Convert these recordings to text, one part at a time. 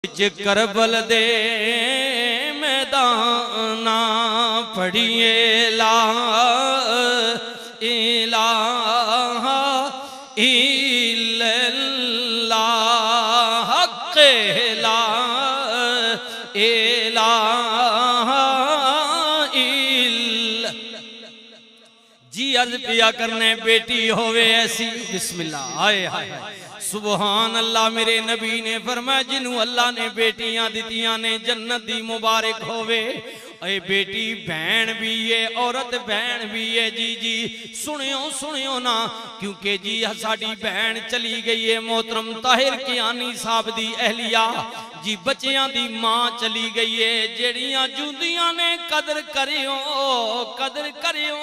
करबल दे मैदाना पढ़िए ला इलाहा इल्लल्लाह हक़ ला इलाहा इल्लल्लाह। जी अर्ज पिया करने बेटी होवे ऐसी बिस्मिल्लाह आए हाय सुबहान अल्लाह। मेरे नबी ने फरमाया जिन्हों अल्लाह ने बेटियां दितियां ने जन्नत दी मुबारक होवे। ए बेटी बहन भी है औरत बहन भी है। जी जी सुनियो सुनियो ना क्योंकि जी साड़ी बहन चली गई है मोहतरम ताहिर कियानी साहब दी अहलिया जी बच्चियां दी मां चली गई है जेड़ियां जुंदियां ने कदर करियो कदर करियो।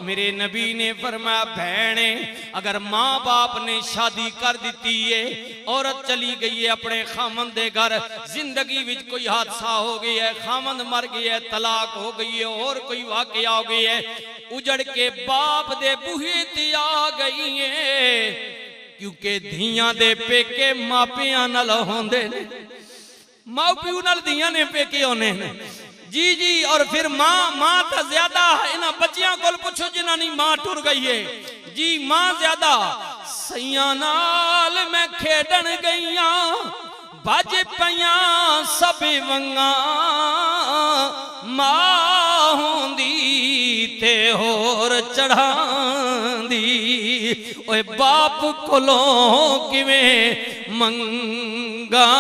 मेरे नबी ने फरमाया बहने अगर माँ बाप ने शादी कर दी है औरत चली गई है अपने खामन दे घर जिंदगी विच कोई हादसा हो गया है खामन मर गया है तलाक हो गई है और कोई वाकया हो गई है उजड़ के बाप दे बूहे ते आ गई है क्योंकि धियां दे पेके मापियां नाल होंदे ने मां प्यू नाल धियां ने पेके होने ने। जी जी और फिर मां तो ज्यादा इन्हां बच्चियां कोल पुछो जिन्हां दी मां टुर गई है। जी मां ज्यादा सैयां नाल मैं खेडन गईयां बज पईयां सब वंगा मां होंदी ते होर चढ़ांदी ओए बाप कोलों किवें मंगा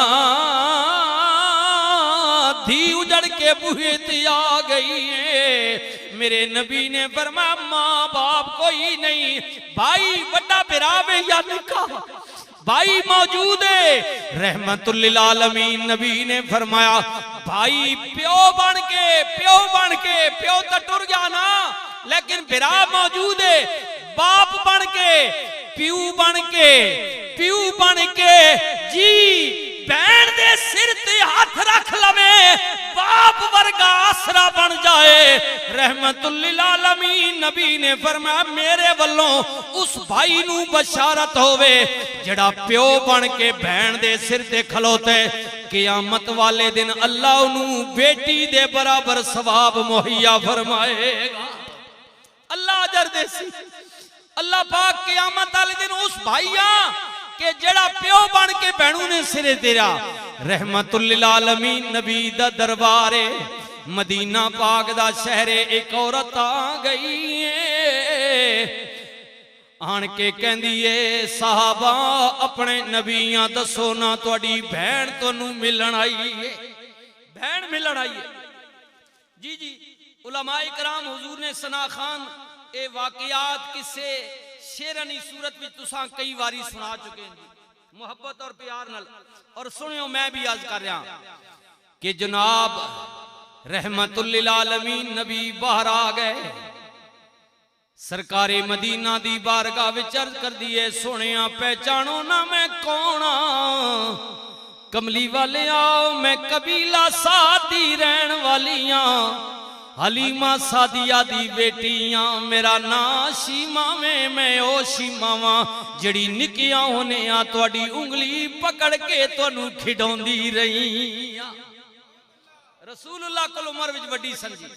धी उजड़ के बूहे ते आ गई है। मेरे नबी ने फरमाया मां बाप कोई नहीं भाई बड़ा बिरावे या निका भाई मौजूद है रहमतुल लिल आलमीन। नबी ने फरमाया भाई प्यो बन के प्यो तो टुर गया ना लेकिन बिरा मौजूद है बाप बन के प्यू बन के जी बहन दे सिर ते हाथ रख लवे बाप वर्गा आसरा बन जाए। रहमतुल लिल आलमीन नबी ने फरमाया मेरे वल्लों उस भाई नू बशारत होवे जड़ा प्यो बन के बहन दे सिर ते खलोते कियामत वाले दिन अल्लाह उन्हू बेटी दे बराबर सवाब मुहैया फरमाएगा। अल्लाह अजर देसी अल्लाह पाक कियामत वाले दिन उस भाईया के जड़ा प्यो बन के बहनू ने सिरे तेरा। रहमतुल लिल आलमीन नबी दा दरबार मदीना पाक दा शहरे एक औरत आ गई है आन के कहंदी है साहबा अपने नबियां दसो ना तुहाडी बहन तोनू मिलन आई है बहन मिलन आई है। जी जी उलमाए कराम हुजूर ने सना खान ए वाकयात किस्से शेरनी सूरत में तुसा कई बारी सुना चुके हैं मोहब्बत और प्यार नाल। और सुनियो मैं भी अर्ज कर रहा कि जनाब रहमतुल लिल आलमीन नबी बाहर आ गए सरकारे मदीना दी बारगाह विच अर्ज कर दिए सोनिया पहचानो ना मैं कौन कमली वाले आओ मैं कबीला सादी रहन वालियां हलीमा सादिया दी बेटियां मेरा ना शीमा में मैं ओ शीमा वा जड़ी निकिया होने आ तुहाडी उंगली पकड़ के तुहानू खिडौंदी रही। रसूलुल्लाह कोल उमर विच वड्डी समझी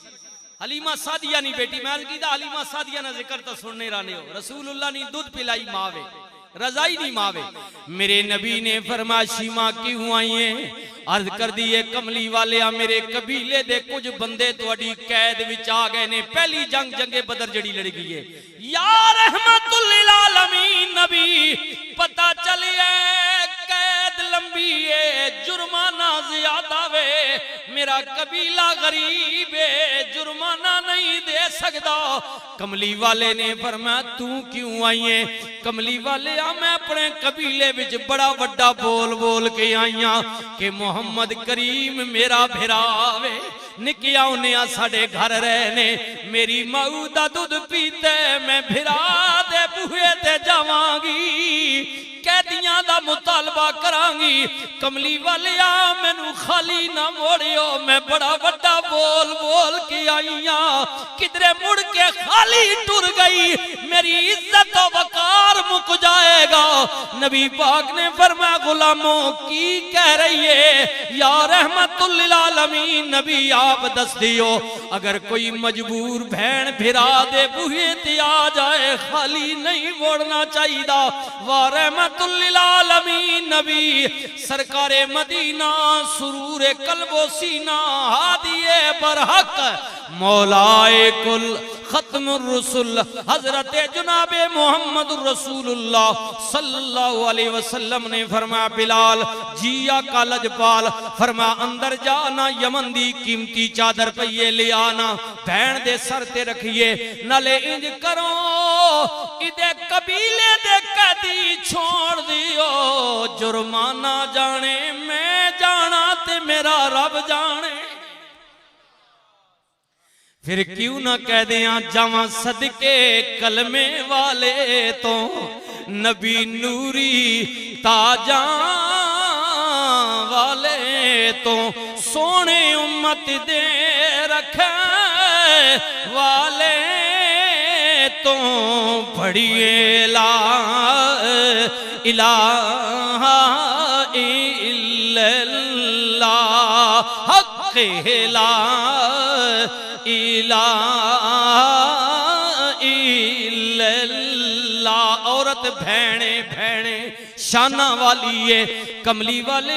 हलीमा सादिया नी बेटी मैं कीदा हलीमा सादिया ना जिक्र तो सुनने राने हो रसूलुल्लाह नी दूध पिलाई मावे रजाई नहीं मावे। मेरे नबी ने फरमाया शीमा क्यों आई है अर्ज कर दी है कमली वाले मेरे कबीले दे कुछ बंदे तुहाडी कैद विच आ गए ने पहली जंगे बदर जड़ी लड़ गई है या रहमतुल लिल आलमीन नबी पता चलिए कैद लंबी है जुर्माना ज्यादा वे मेरा कबीला गरीब है जुर्माना नहीं दे सकता। कमली वाले ने फरमाया तू क्यों आई है कमली वाले मैं अपने कबीले विच बड़ा वड्डा बोल बोल के आई हां कि मोहम्मद करीम मेरा भिरावे निकिया उन्हें साडे घर रहने मेरी माऊ दा दूध पीते मैं भिरा दे बूहे ते जावांगी कहदी धियां दा मुतालबा करांगी। कमली वालिया मैनू खाली ना मोड़ियो, मैं बड़ा वड्डा बोल बोल के आई हां, किधरे मुड़ के खाली टुर गई मेरी इज्जत और वकार मुक जाएगा। नबी पाक ने फरमाया गुलामों की कह रही है या रहमतुल लिल आलमीन, नबी आप दस दियो अगर कोई मजबूर भैन भिरा दे बूहे ते आ जाए खाली नहीं मोड़ना चाहिए। वाह रहमतुल लिल आलमीन नबी सरकारे मदीना सुरूर कल्बो सीना हादिए बरहक मौलाए कुल खत्मुर रसूल हजरत जनाबे मोहम्मद रसूलुल्लाह सल्लल्लाहु अलैहि वसल्लम ने फरमाया बिलाल जिया का लजपाल फरमा अंदर जाना यमन दी कीमती चादर पईए ले आना भैन दे सर ते रखिए नाले इंज करो इदे कबीले दे कैदी छोड़ दियो जुर्माना जाने मैं जाना ते मेरा रब जाने। फिर क्यों ना कह दिया जावा सदके कलमे वाले तो नबी नूरी ताजा वाले तो सोने उम्मत दे रखे वाले तो पढ़िए ला इलाहा इल्लल्लाह हक़ ला इल्लल्लाह। औरत भैणे भैणे शाना वाली है कमली वाले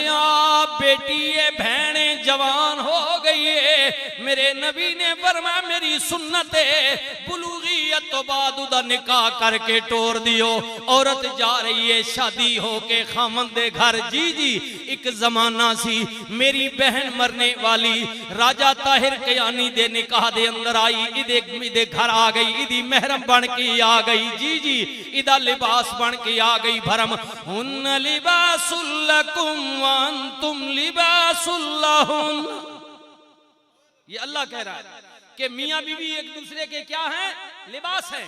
बेटी है भैणे जवान हो गई है। मेरे नबी ने फरमाया मेरी सुन्नत है बुलूगियत तो बाद उदा निकाह करके टोर दियो। औरत जा रही है शादी होके खामन दे घर। जी जी एक जमाना सी मेरी बहन मरने वाली राजा ताहिर कयानी दे निकाह दे अंदर आई इदे घर आ गई इदी महरम बन के आ गई। जी जी इदा लिबास बन के आ गई भरम हुन्न लिबासुल लकुम व अंतुम लिबासुल लहुन। ये अल्लाह कह रहा है कि मियां बीवी एक दूसरे के क्या हैं लिबास हैं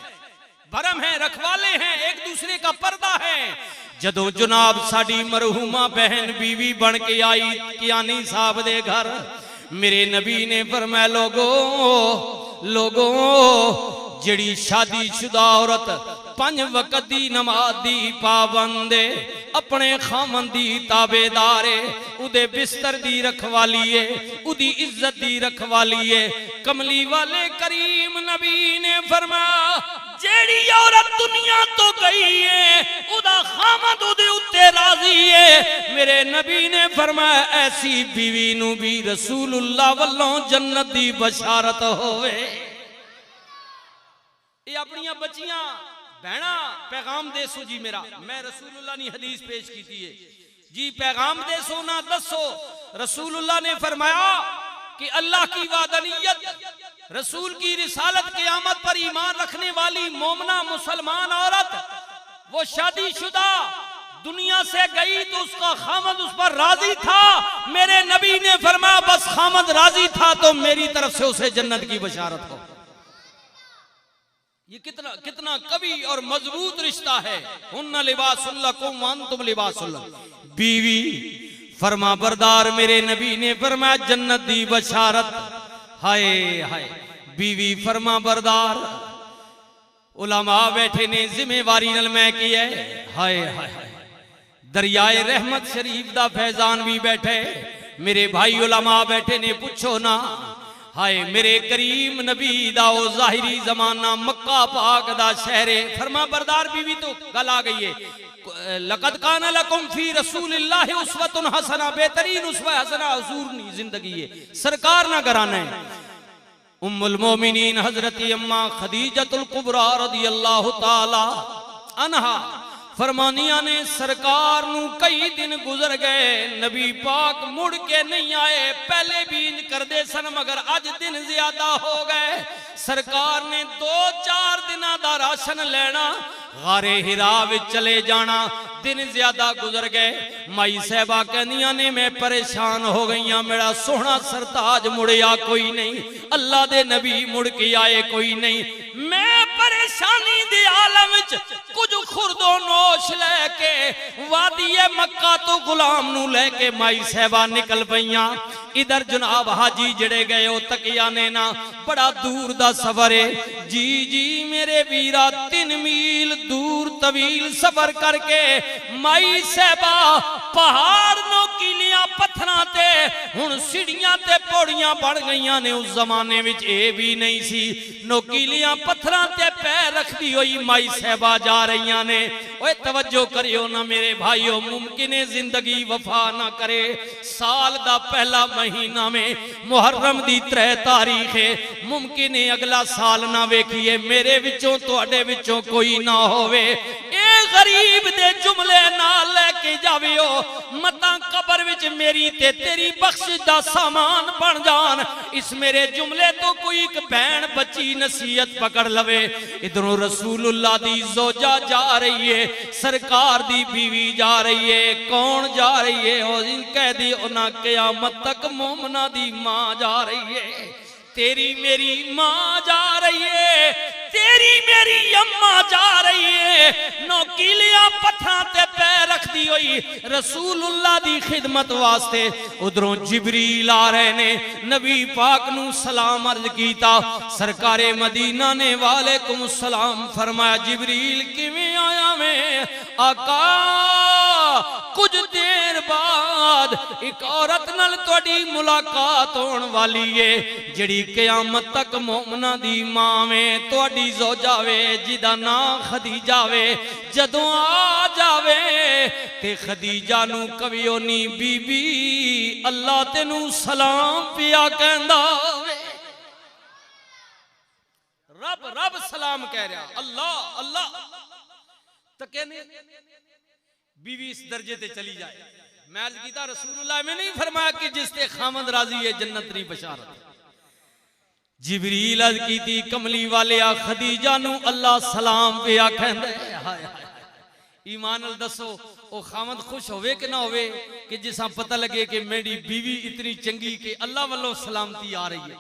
भरम है रखवाले हैं एक दूसरे का पर्दा है। जदों जनाब साडी मरहूमा बहन बीवी बन के आई कियानी साहब दे घर मेरे नबी ने फरमाया लोगो जिहड़ी शादीशुदा औरत 5 वक्त दी नमाज दी पाबंद अपने खामन दी ताबेदार उदे बिस्तर दी रखवाली है उदी इज्जत दी रखवाली है। कमली वाले करीम नबी ने फरमाया जेड़ी औरत दुनिया तो गई है उदा खामद उदे उत्ते राजी है। मेरे नबी ने फरमाया ऐसी बीवी नू भी रसूलुल्लाह वल्लों जन्नत दी बशारत होवे। ये अपनियां बच्चियां भैना पैगाम देसो जी मेरा मैं रसूलुल्लाह ने हदीस पेश की थी जी पैगाम देसो ना दसो। रसूलुल्लाह ने फरमाया कि अल्लाह की वादनीयत रसूल की रिसालत क़यामत पर ईमान रखने वाली मोमना मुसलमान औरत वो शादीशुदा दुनिया से गई तो उसका खामद उस पर राजी था। मेरे नबी ने फरमाया बस खामद राजी था तो मेरी तरफ से उसे जन्नत की बशारत हो। ये कितना कितना कवि और मजबूत रिश्ता है। हुन्ना लिबासुल लकुम व अंतुम लिबासुल लहुन। बीवी फरमा बरदार मेरे नबी ने फरमाया जन्नत दी बशारत। हाय हाय बीवी फरमा बरदार उलमा बैठे ने जिम्मेवारी नल मैं की है। हाय हाय दरियाए रहमत शरीफ दा फैजान भी बैठे मेरे भाई उलमा बैठे ने पूछो ना। हाय मेरे करीम नबी दा ओ जाहिरी जमाना मक्का पाक दा शहरे फरमा बरदार बीवी तो गल आ गई है। लक़द काना लकुम फी रसूलिल्लाहि उस्वतुन हसना बेहतरीन उसवा हसना हुजूर नी जिंदगी है सरकार ना कराना है। उम्मुल मोमिनीन हजरत अम्मा खदीजतुल कुबरा रदियल्लाहु ताला अन्हा फरमानिया ने सरकार नू कई दिन गुजर गए नबी पाक मुड़ के नहीं आए। पहले भी इंज करदे सन मगर अज दिन ज्यादा हो गए। सरकार ने 2-4 दिना दा राशन लेना गारे हिरा विच चले जाना दिन ज्यादा गुजर गए। माई साहबा कहदियां ने मैं परेशान हो गई हां मेरा सोहना सरताज मुड़िया कोई नहीं अल्लाह दे नबी मुड़ के आए कोई नहीं। मैं परेशानी दे आलम विच कुछ खुरदो नोश लैके वादिए मक्का तो गुलाम नू लैके माई साहबा निकल पईयां। इधर जनाब हाजी जड़े गए हो तकिया ने ना बड़ा दूर दा सफर है जी जी मेरे वीरा 3 मील दूर तवील सफर करके माई साहबा पहाड़ नोकीलियां पत्थरां ते हुण सीढ़ियां ते पौड़ियां बन गईयां ने। उस जमाने विच ए भी नहीं सी नोकीलियां पत्थरां ते पैर रखदी होई माई साहबा जा रही ने। ओए तवज्जो करियो ना मेरे भाइयों, मुमकिन है जिंदगी वफा ना करे। साल दा पहला महीना में मुहर्रम दी 3 तारीख है, मुमकिन है अगला साल ना वेखिए मेरे विचों तुहाडे विचों कोई ना होवे। ए गरीब दे जुमले नाल लेके जावियो मतां कब्र विच मेरी ते तेरी बख्शिश दा सामान बन जान। इस मेरे जुमले तो कोई एक बहन बच्ची नसीहत पकड़ लवे। इधरों रसूलुल्लाह दी जोजा जा रही है, सरकार दी बीवी जा रही है। कौन जा रही है? ओ कह दी उन्हें क़यामत तक मोमना दी मां जा रही है। तेरी मेरी मां जा रही है, तेरी मेरी अम्मा जा रही है। नौकीलियां पत्थरां ते पैर रखदी हुई रसूलुल्लाह दी खिदमत वास्ते। उधरों जिबरील आ रहे ने, नबी पाक नू सलाम अर्ज कीता। सरकारे मदीना ने वालेकुम सलाम फरमाया। जिबरील किवें आया मैं? आका कुछ देर बाद एक औरत नाल तुहाडी मुलाकात होने वाली है जिहड़ी क़यामत तक मोमना दी मां वे, तुहाडी ज़ौजा वे, जिहदा नाम खदीजा वे। जदों आ जावे ते खदीजा नू कवियो नी बीबी अल्लाह तेनू सलाम पिया कहंदा वे। रब रब सलाम कह रहा, अल्लाह अल्लाह तो कहने बीवी इस दर्जे ते चली जाए। मैं अर्ज कीता रसूलुल्लाह में नहीं फरमाया कि जिसते खामद राजी है जन्नत नहीं बशारत। जिबरील अर्ज कीती कमली वाले आ खदीजा नू अल्लाह सलाम पे आखंदा है। हाय हाय ईमान नाल दसो ओ खामद खुश होवे कि ना होवे कि जिसा पता लगे कि मेरी बीवी इतनी चंगी कि अल्लाह वालों सलामती आ रही है,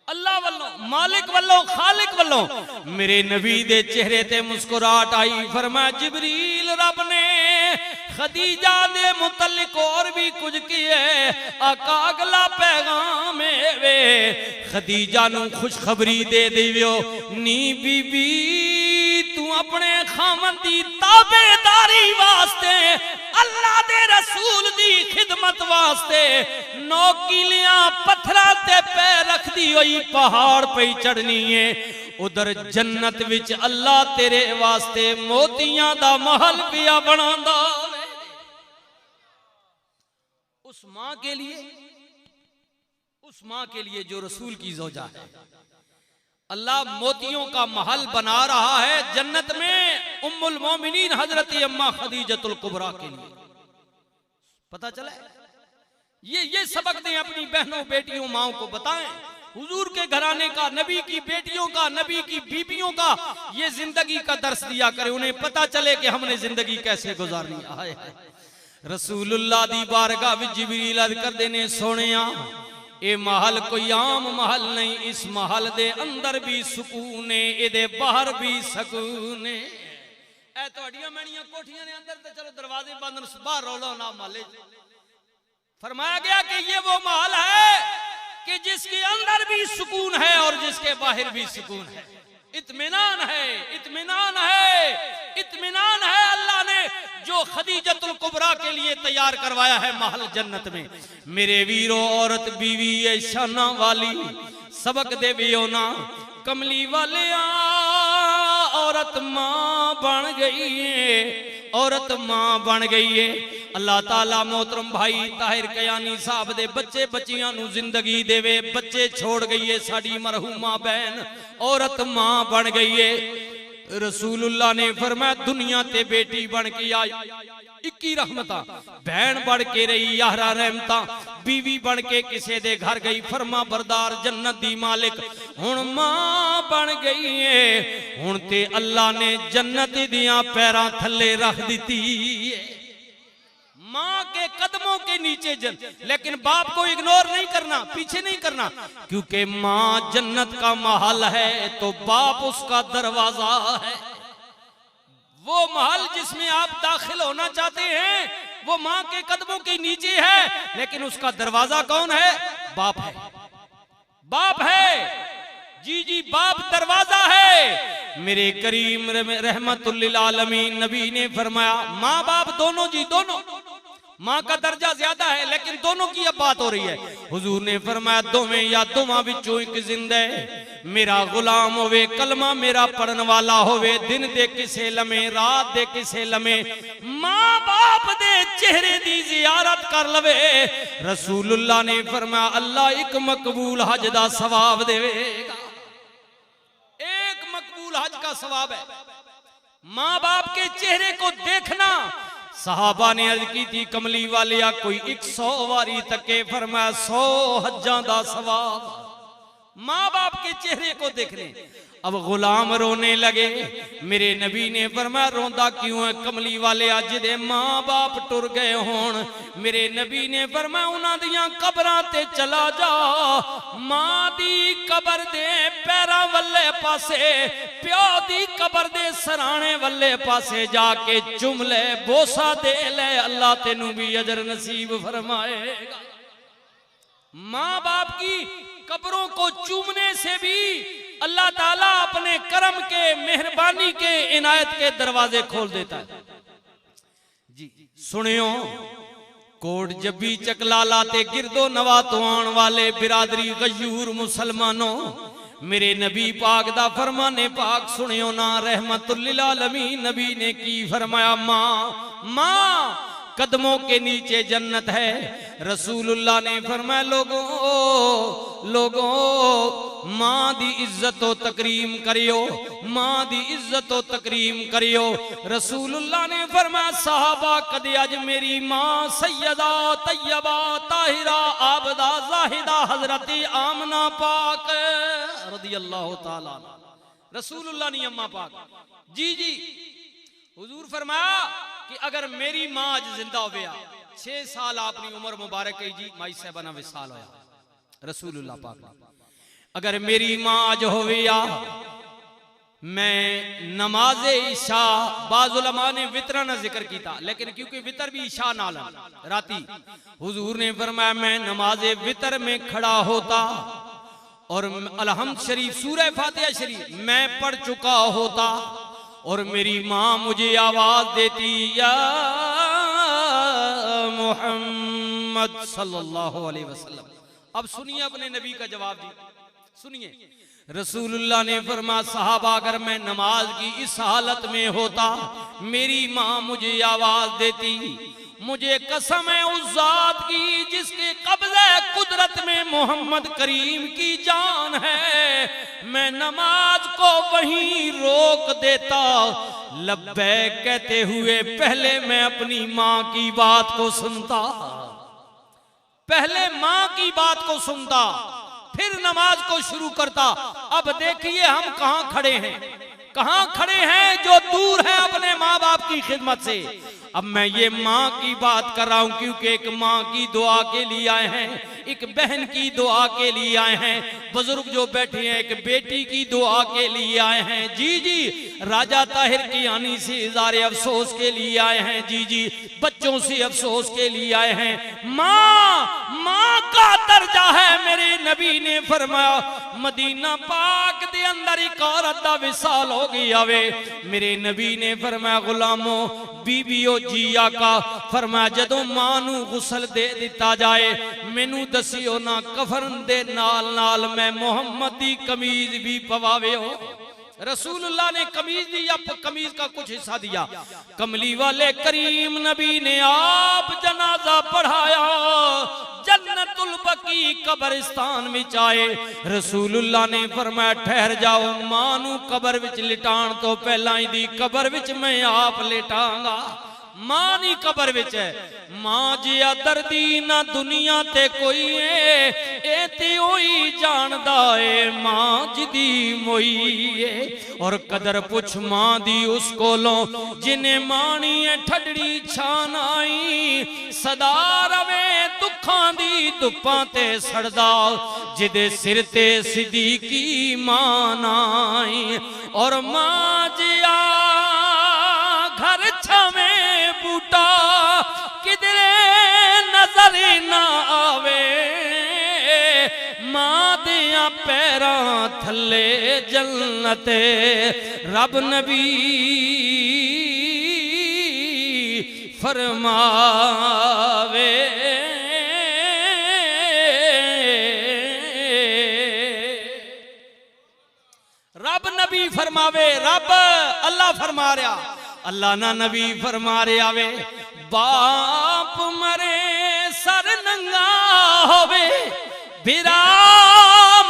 अल्लाह वालों, मालिक वालों, खालिक वालों। मेरे नबी दे चेहरे ते मुस्कुराहट आई। फरमाया जिबरील रब ने खदीजा दे मुतल्लिक और भी कुछ किए। आका अगला पैगाम वे खदीजा नू खुशखबरी दे दियो नी बीबी तू अपने खामन दी ताबेदारी वास्ते अल्लाह दे रसूल दी खिदमत वास्ते नौकीलियां पत्थरां ते पैर रखदी हुई पहाड़ पे चढ़नी है। उधर जन्नत विच अल्लाह तेरे वास्ते मोतियां दा महल पिया बनांदा। उस मां के लिए, उस मां के लिए जो रसूल की ज़ौजा है, अल्लाह मोतियों का महल बना रहा है जन्नत में उम्मुल मोमिनीन हजरत अम्मा खदीजतुल कुबरा के लिए। पता चला ये सबक दें अपनी बहनों बेटियों माओं को बताएं। हुजूर के घराने का, नबी की बेटियों का, नबी की बीबियों का ये जिंदगी का दर्श दिया करें, उन्हें पता चले कि हमने जिंदगी कैसे गुजारनी है। रसूलुल्लाह दी बारगाह विच जिबरील अर्ज कर देने सोनिया ए महल कोई आम महल नहीं, इस महल दे अंदर भी सुकून है, इहदे बाहर भी सुकून है। ए तुहाडियां मैणियां कोठियां ने अंदर ते चलो दरवाजे बंद, बाहर रौला ना माले। फरमाया गया कि ये वो महल है कि जिसके अंदर भी सुकून है और जिसके बाहर भी सुकून है। इत्मीनान है, इत्मीनान है, इत्मीनान है। अल्लाह ने जो खदीजतुल कुबरा के लिए तैयार करवाया है महल जन्नत में। मेरे वीरों औरत बीवी है शाना वाली, सबक दे भी होना कमली वाले औरत मां बन गई है, औरत मां बन गई है। अल्लाह ताला मोहतरम भाई ताहिर कयानी साहब दे बच्चे बच्चियां नू जिंदगी देवे। बच्चे छोड़ गई है साड़ी मरहूमा बहन, औरत मां बन गई है। रसूलुल्लाह ने फरमाया दुनिया ते बेटी बन के आई 21 रहमता, बहन बन के रही 11 रहमता, बीवी बन के किसे दे घर गई फरमा बरदार जन्नत दी मालिक हुण मां बन गई है। हुण ते अल्लाह ने जन्नत दियां पैरां थल्ले रख दिती है, मां के कदमों के नीचे लेकिन बाप को इग्नोर नहीं करना, पीछे नहीं करना, क्योंकि मां जन्नत का महल है तो बाप उसका दरवाजा है। वो महल जिसमें आप दाखिल होना चाहते हैं वो मां के कदमों के नीचे है, लेकिन उसका दरवाजा कौन है? बाप है, बाप है। जी जी, बाप दरवाजा है। मेरे करीम रहमतुल लिल आलमीन नबी ने फरमाया माँ बाप दोनों, जी दोनों, माँ का दर्जा ज्यादा है लेकिन दोनों की अब बात हो रही है। हुजूर ने फरमाया दोवें या दोवां विचों एक जिंदा है, मेरा गुलाम होवे, कलमा मेरा पढ़न वाला होवे, दिन दे किसे लमे, रात दे किसे लमे, मां बाप दे चेहरे दी जियारत कर लवे। रसूलुल्लाह ने फरमाया अल्लाह एक मकबूल हज दा सवाब देवेगा। एक मकबूल हज का सवाब है मां बाप के चेहरे को देखना। सहाबा ने अर्ज की थी कमली वालिया कोई 100 वारी तके, फरमाया 100 हज्जां दा सवाब मां बाप के चेहरे को देखने। अब गुलाम रोने लगे। मेरे नबी ने फरमाया रोंदा क्यों है कमली वाले, अज दे मां बाप टुर गए होण। मेरे नबी ने फरमाया उन्हां दियां कबरां ते चला जा, मां दी कबर दे पैरां वल्ले पासे, प्यो दी कबर दे सराणे वल्ले पासे जाके चुम ले, बोसा दे ले, अल्लाह तेनू भी अजर नसीब फरमाएगा। मां बाप की कब्रों को चूमने से भी अल्लाह ताला अपने करम के, मेहरबानी के, इनायत के दरवाजे खोल देता है। जी सुनियो, कोट जब्बी चकलाला ते गिरदो नवा तो आन वाले बिरादरी गयूर मुसलमानों, मेरे नबी पाक दा फरमाने पाक सुनियो ना। रहमतुल लिल आलमीन नबी ने की फरमाया मां कदमों के नीचे जन्नत है। रसूलुल्लाह ने फरमाया लोगों मां दी इज्जत व तकरीम करियो, मां दी इज्जत व तकरीम करियो। रसूलुल्लाह ने फरमाया साहबा कदे अज मेरी मां सैयदा तैयबा ताहिरा आबदा जाहिदा हजरत आमना पाक रदियल्लाहु ताला, रसूलुल्लाह ने अम्मा पाक, जी जी हुजूर फरमाया कि अगर मेरी मां आज जिंदा हो गया, 6 साल अपनी उम्र मुबारक है जी, माई साहबाना विसाल होया। रसूलुल्लाह पाक ने अगर मेरी मां आज हो गया, मैं नमाज इशा, बाज़ उलमा ने वितर ना जिक्र किया, लेकिन क्योंकि वितर भी इशा नाल राती, हुजूर ने फरमाया मैं नमाज वितर में खड़ा होता और अलहम्द शरीफ सूरह फातिहा शरीफ मैं पढ़ चुका होता और मेरी मां मुझे आवाज देती या मोहम्मद सल्लल्लाहु अलैहि वसल्लम। अब सुनिए अपने नबी का जवाब दी, सुनिए। रसूलुल्लाह ने फरमाया सहाबा अगर मैं नमाज की इस हालत में होता, मेरी मां मुझे आवाज देती, मुझे कसम है उस जात की जिसके कब्ज़े कुदरत में मोहम्मद करीम की जान है, मैं नमाज को वहीं रोक देता, लब्बैक कहते हुए पहले मैं अपनी मां की बात को सुनता, पहले मां की बात को सुनता फिर नमाज को शुरू करता। अब देखिए हम कहां खड़े हैं, कहां खड़े हैं जो दूर है अपने माँ बाप की खिदमत से। अब मैं ये माँ की बात कर रहा हूं क्योंकि एक माँ की दुआ के लिए आए हैं, एक बहन की दुआ के लिए आए हैं, बुजुर्ग जो बैठे हैं एक बेटी की दुआ के लिए आए हैं, जी जी राजा ताहिर की आनी से इज़ारे अफसोस के लिए आए हैं, जी जी बच्चों से अफसोस के लिए आए हैं। माँ का दर्जा है। मेरे नबी ने फरमाया मदीना पाक दे अंदर एक औरत दा विसाल हो गया वे, मेरे नबी ने फरमाया गुलामों बीबियो जी आका फरमाया जदों मां नू गुसल दे दिता जाए मैनू दसियो ना कफन दे नाल नाल मैं मोहम्मद दी कमीज भी पवावे हो। रसूलुल्लाह ने कमीज दी या कमीज का कुछ हिस्सा दिया। कमली वाले करीम नबी ने आप जनाजा पढ़ाया, जन्नतुल बकी कब्रिस्तान विच आए। रसूलुल्लाह ने फरमाया ठहर जाओ, मां नू कब्र विच लिटाण तो पहला दी कब्र विच मैं आप लिटांगा। मां दी कब्र विच है, मां जिया दर्दी ना दुनिया ते कोई है, ए ते ओही जानदा है मां जिदी मोई है। और कदर पुछ मां दी उस कोलों जिन्हें मानी है ठडड़ी छान आई, सदा रवे दुखां दी धुप्पां ते सड़दा जिदे सिर ते सिद्दीकी मां आई। और मां जिया बूटा किधरे नजर ना आवे, मां दिया पैरां थले जन्नत रब नबी फरमावे। रब नबी फरमावे, रब अल्लाह फरमा रहा, अल्लाह ना नबी फरमा रहा वे। बाप मरे सर नंगा होवे, बिरा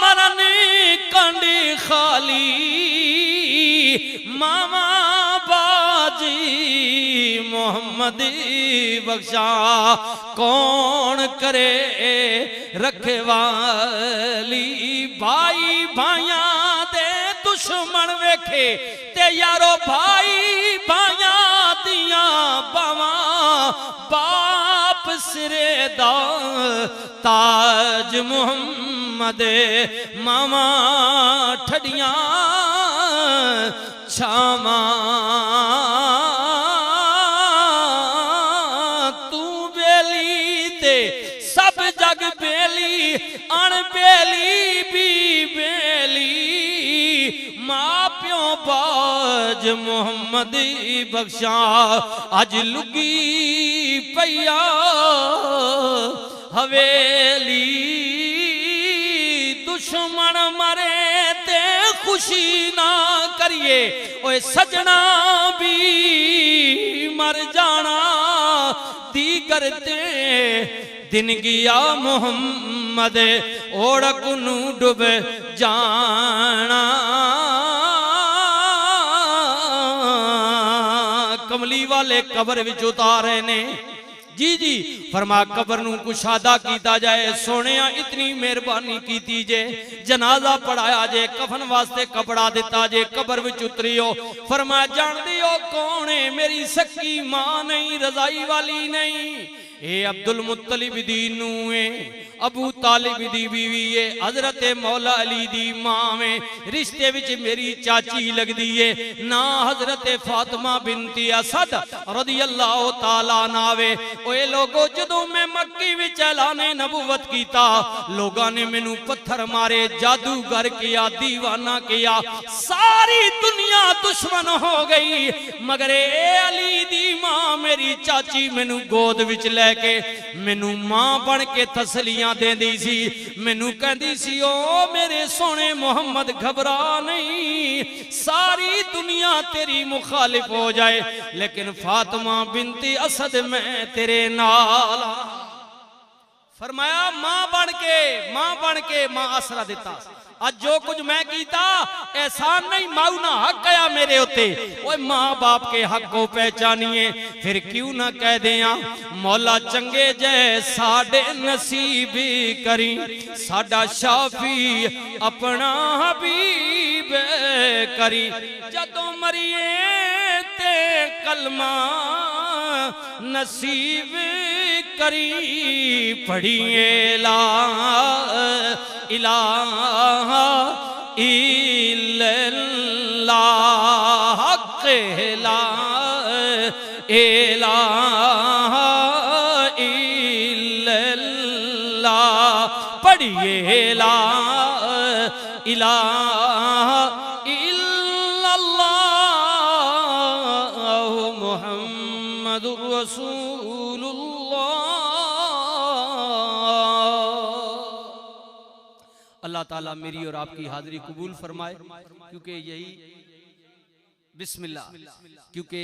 मरन कंडी खाली, मामा बाजी मोहम्मद बख्शा कौन करे रखवाली। भाई भाइया दे दुश्मन वेखे ते यारो भाई भाइया दिया बावा, बाप सिरे दा ताज मुहम्मद, मामा ठडियां छावा। तू बेली ते सब जग बेली, अणबेली भी बेली, मां प्यो बाज मोहम्मद बख्शा अज लुगी पैया हवेली। दुश्मन मरे ते खुशी ना करिए, ओए सजना भी मर जाना, दीगर ते दिन गया मोहम्मद ओढ़क नू डुब जाना। कमली वाले कबर विच उतारे ने जी जी, फरमा कबर नू कुशादा कीता जाए, सोने इतनी मेहरबानी कीती जे, जनाजा पढ़ाया जे, कफन वास्ते कपड़ा दिता जे, कबर विच उतरियो। फरमा जानदी हो कौन है, मेरी सकी मां नहीं, रजाई वाली नहीं, ए अब्दुल मुत्तलिब दी नूह है, अबू तालिब दी बीवी है, हजरत मौला अली दी मां में रिश्ते विच मेरी चाची लगदी है ना, हजरत फातिमा बिनती असद रदियल्लाहु ताला नावे। ओए लोगो जदों मैं मक्की विच ऐलाने नबुवत कीता, लोगां ने मैनू पत्थर मारे, जादूगर किया, दीवाना किया, सारी दुनिया दुश्मन हो गई, मगर ए अली दी मां मेरी चाची मैनू गोद विच लैके मैनू मां बन के तसलियां देंदी सी, मैनू कहंदी सी ओ मेरे सोने मोहम्मद घबरा नहीं, सारी दुनिया तेरी मुखालिफ हो जाए लेकिन फातिमा बिनती असद मैं तेरे नाल। फरमाया मां बन के मां आसरा दिता। आज जो कुछ मैं कीता एहसान नहीं, माऊ ना हक आया मेरे उत्ते, ओए मां बाप के हक को पहचानिए, फिर क्यों ना कह दिया मौला चंगे जै साडे नसीब करी, साडा शाफी अपना हबीब करी, जदों मरिए ते कलमा नसीब करी, पढ़िए ला इलाहा इल्लल्लाह, ला इलाहा इल्लल्लाह, पढ़िए ला इलाहा इल्लल्लाह मुहम्मदुर रसूलुल्लाह। अल्लाह ताला मेरी और आपकी हाजिरी कबूल फरमाए, क्योंकि यही बिस्मिल्लाह, क्योंकि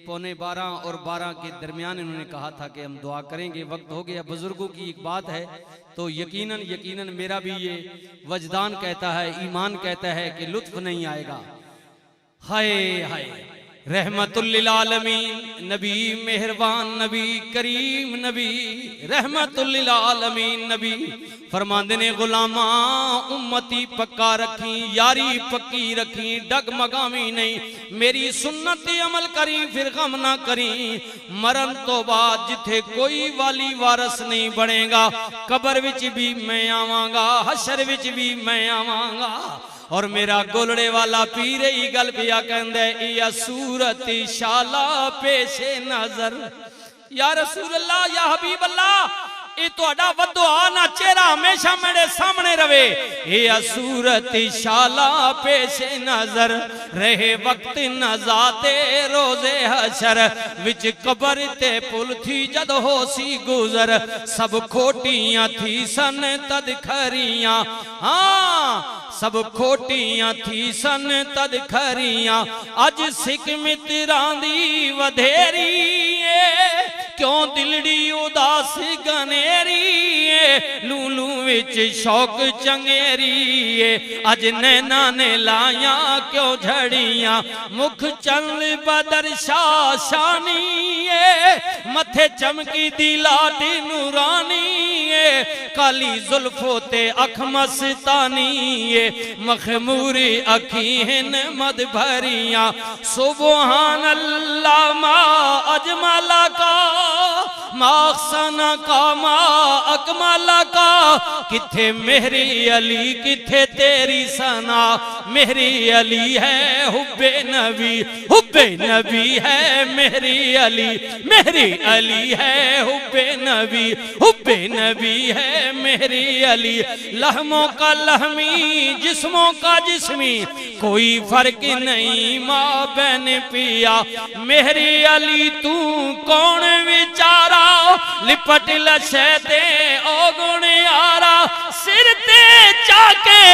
11:15 और 12 के दरमियान इन्होंने कहा था कि हम दुआ करेंगे, वक्त हो गया। बुजुर्गों की एक बात है तो यकीनन मेरा भी ये वजदान कहता है, ईमान कहता है कि लुत्फ नहीं आएगा। हाय हाय रहमतुल लिल आलमीन नबी, मेहरबान नबी, करीम नबी, रहमतुल लिल आलमीन नबी फरमांदे ने गुलामा उम्मती पक्का रखी, यारी पक्की रखी, डगमगावी नहीं, मेरी सुन्नत अमल करी, फिर गम ना करी। मरण तो बाद जिथे कोई वाली वारस नहीं बनेगा, कबर विच भी मैं आवांगा, हशर विच भी मैं आवांगा। और मेरा गोलड़े वाला पीर ही गल पिया कहंदे या सूरत शाला पेशे नजर या रसूल अल्लाह या हबीब अल्लाह ये तोड़ा वदुआ ना चेहरा हमेशा मेरे सामने रवे ये सूरत शाला पेशे नजर रहे वक्त नजाते रोजे हशर विच कबर ते पुल थी जद हो सी गुजर सब खोटियां थी सन तद खरियां हाँ सब खोटियां थी सन तद खरियां अज सिख मित्रां दी वधेरी क्यों दिलड़ी उदास गनेरी लूलू विच शौक चंगेरी अज नैना ने लाया क्यों झड़ियां मुख चल बदर शाशानी मथे चमकी दी लाटी नूरानी काली जुल्फो ते अख मस्तानी मखमूरी अखी हिन मद भरियां सुबहान अल्लाह मा अजमला का माखसना का मा अकमला का किथे मेरी अली किथे तेरी सना मेरी अली है हुब्बे नबी है मेरी अली है हुब्बे नबी है मेरी अली लहमों का लहमी जिस्मों का जिस्मी कोई फर्क नहीं माँ बहन पिया मेरी अली तू कौन विचारा लिपट लशे दे ओ गुण यारा सिर ते चाके ए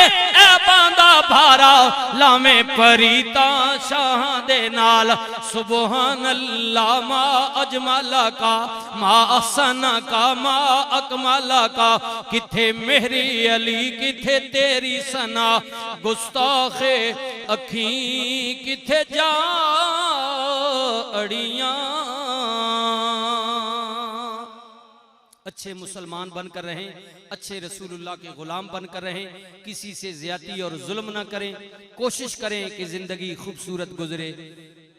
बांदा भारा लामे परीता शाह दे नाल सुबहान अल्लाह मा अजमला का मा अहसना का मा अकमला का किथे मेरी अली किथे तेरी सना गुस्ताखे अखी किथे जा अड़ियां अच्छे मुसलमान बनकर रहें अच्छे रसूलुल्लाह के गुलाम बनकर रहें किसी से ज्यादती और जुल्म ना करें कोशिश करें कि जिंदगी खूबसूरत गुजरे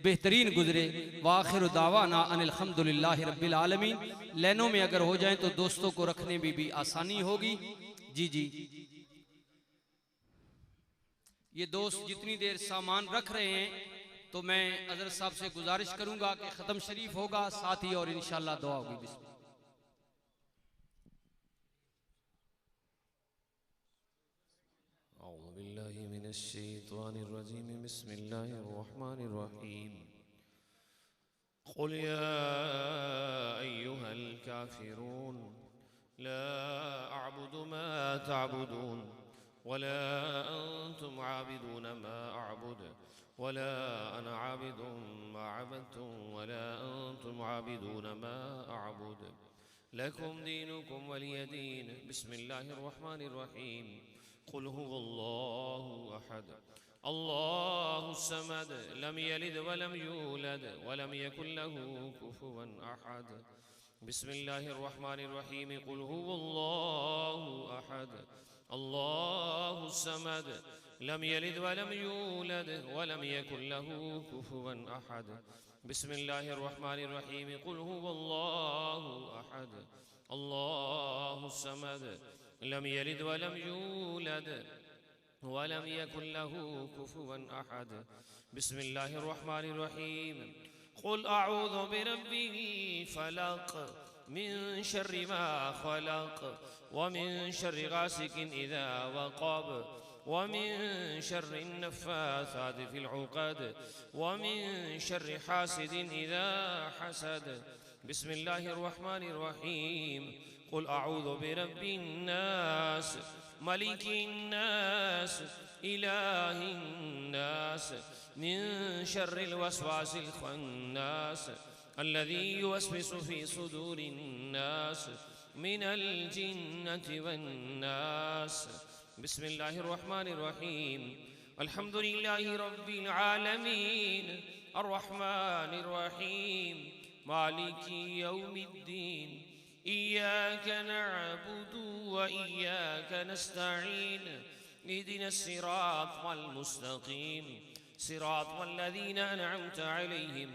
बेहतरीन गुजरे वाखिर दावाना अनिल हम्दुलिल्लाहि रब्बिल आलमीन लाइनों में अगर हो जाएं तो दोस्तों को रखने में भी आसानी होगी जी ये दोस्त जितनी देर सामान रख रहे हैं तो मैं हज़रत साहब से गुजारिश करूंगा कि ख़त्म शरीफ होगा साथ ही और इंशाअल्लाह दुआ होगी। बिस्मिल्लाहिर्रहमानिर्रहीम क़ुल या अय्युहल काफ़िरून ला अअबुदु मा तअबुदून वला अंतुम आबिदून मा अअबुद वला अना आबिदुम मा अबदतुम वला अंतुम आबिदून मा अअबुद लकुम दीनुकुम वलिय दीन बिस्मिल्लाहिर्रहमानिर्रहीम क़ुल हुवल्लाहु अहद अल्लाहु समद लम यलिद वलम यूलद वलम यकुल लहू कुफुवन अहद बिस्मिल्लाहिर्रहमानिर्रहीम क़ुल हुवल्लाहु अहद अल्लाहु समद लम यलिद वलम यूलद वलम यकुल लहू कुफुवन अहद बिस्मिल्लाहिर्रहमानिर्रहीम क़ुल हुवल्लाहु अहद अल्लाहु समद लम यलिद वलम यूलद वलम यकुल लहू कुफुवन अहद बिस्मिल्लाहिर्रहमानिर्रहीम क़ुल अऊज़ु बिरब्बिल फलक़ मिन शर्रि मा ख़लक़ व मिन शर्रि गासिकिन इज़ा वक़ब व मिन शर्रि नफ़्फ़ासाति फ़िल उक़द व मिन शर्रि हासिदिन इज़ा हसद बिस्मिल्लाहिर्रहमानिर्रहीम क़ुल अऊज़ु बिरब्बिन नास मलिकिन नास इलाहिन नास मिन शर्रिल वस्वासिल ख़न्नास अल्लज़ी युवस्विसु फ़ी सुदूरिन नास मिनल जिन्नति वन्नास बिस्मिल्लाहिर्रहमानिर्रहीम अल्हम्दुलिल्लाहि रब्बिल आलमीन अर्रहमानिर रहीम मालिकी यौमिद्दीन इय्याक नअबुदु व इय्याक नस्तईन इहदिनस सिरातल मुस्तकीम सिरातल लज़ीना अनअमत अलैहिम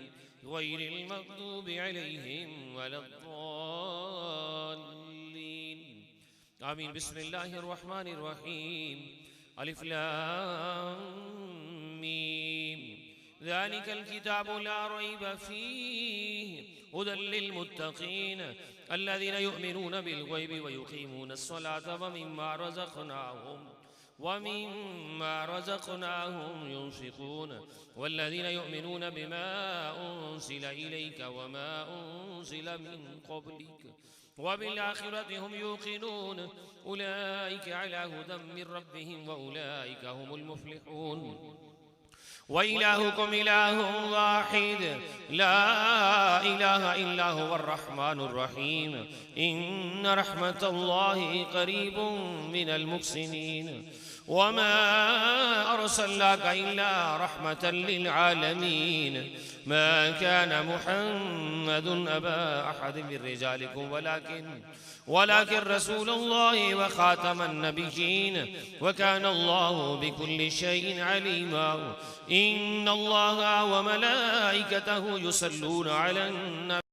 गैरिल मग़दूबि अलैहिम वलद्दाल्लीन आमीन। बिस्मिल्लाहिर्रहमानिर्रहीम अलिफ लाम मीम ज़ालिक किताब ला रैब फीहि हुदल लिलमुत्तक़ीन अल्लज़ीना युमिनून बिल-ग़ैबि व युक़ीमूनस-सलाता वमिम्मा रज़क़नाहुम युनफ़िक़ून वल्लज़ीना युमिनून बिमा उन्ज़िला इलैका वमा उन्ज़िला मिन क़ब्लिक वबिल-आख़िरति हुम यूक़िनून उलाइका अला हुदम मिन रब्बिहिम व उलाइका हुमुल मुफ़्लिहून व इलाहुकुम इलाहुन वाहिद ला इलाहा इल्ला हुवर रहमानुर रहीम इन्न रहमतल्लाहि क़रीबुम मिनल मुहसिनीन वमा अर्सलनाका इल्ला रहमतल लिल आलमीन मा काना मुहम्मदुन अबा अहदिम मिन रिजालिकुम वलाकिन रसूलुल्लाहि व खातमन नबिय्यीन व काना अल्लाहु बिकुल्लि शैइन अलीमा इन्नल्लाहा व मलाइकतहु युसल्लूना अलन